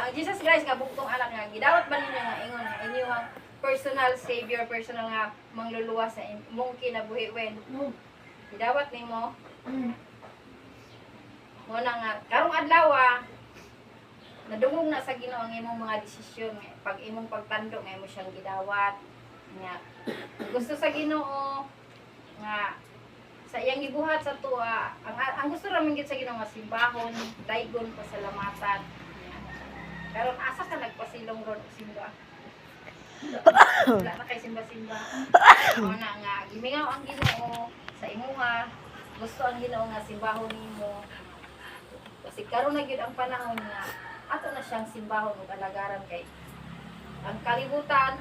ang Jesus Christ nga bugtong anak nga gidawat ba ninyo nga ingon nga inyo ang personal savior, personal nga mangluluwas sa imong kinabuhi wen. Gidawat nimo. Mo na nga karong adlaw nadungog na sa Ginoo ang imong mga desisyon nga pag imong pagtando nga imo siyang gidawat nga gusto sa Ginoo nga sa iyang gibuhat sa tuwa ang gusto ra man gid sa Ginoo nga simbahon, daygon, pasalamatan. Karon asa ka nagpasilong ron og simba? Wala na kay simba-simba. Mo na nga gimingaw ang Ginoo sa imuha. Gusto ang Ginoo nga simbahon nimo. Kasi karon na gyud ang panahon nga ato na siyang simbahon ug alagaran kay ang kalibutan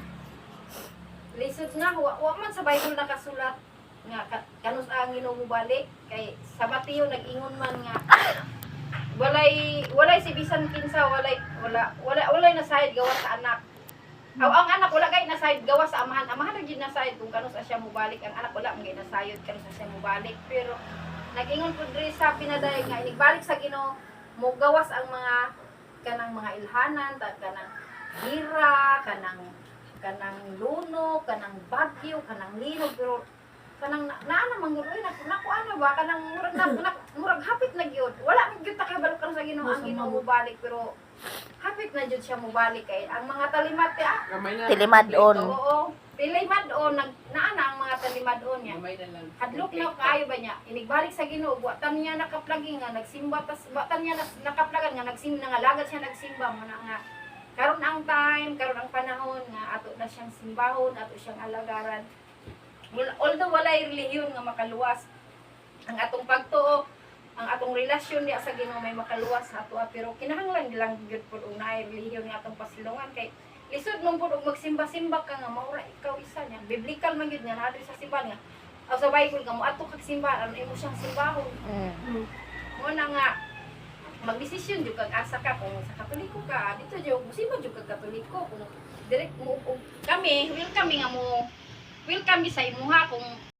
lisod na wa man sa Bible nakasulat nga kanus ang Ginoo mobalik kay sa Mateo nag-ingon man nga walay si bisan kinsa walay nasayod gawa sa anak. Aw ang anak wala gay nasayod gawa sa amahan. Amahan ra gyud nasayod kung kanus siya mobalik. Ang anak wala man gay nasayod kanus siya mobalik. Pero nag-ingon pud diri sa pinaday nga inigbalik sa Ginoo mo gawas ang mga kanang mga ilhanan, kanang hira, kanang luno, kanang bagyo, kanang linog, pero kanang naana mangguloy naku ano ba kanang murag hapit na gyud. Wala man gyud ta kay balik sa Ginoo ang Ginoo mobalik pero hapit na gyud siya mobalik kay ang mga talimat Tilimadon. Oo, tilimadon naana ang mga talimadon niya. Hadlok na kaayo ba niya? Inigbalik sa Ginoo, buatan niya nakaplagi nga nagsimba tas buatan niya nakaplagan nga nagsimba nga lagad siya nagsimba mo na nga. Karon ang time, karon ang panahon nga ato na siyang simbahon, ato siyang alagaran. Although walay relihiyon nga makaluwas ang atong pagtuo, ang atong relasyon niya sa Ginoo may makaluwas sa ato pero kinahanglan lang gyud pud unay relihiyon nga atong pasilungan kay lisod mong pud magsimba-simba ka nga maura ikaw isa niya biblical man gyud nga nadri sa simbahan nga aw sa Bible nga mo ato kag simbahan imo siyang simbahon. Mo na nga magdesisyon jud kag asa ka kung sa Katoliko ka dito jud musimba jud kag Katoliko kung direct mo kami welcome nga mo welcome sa imuha kung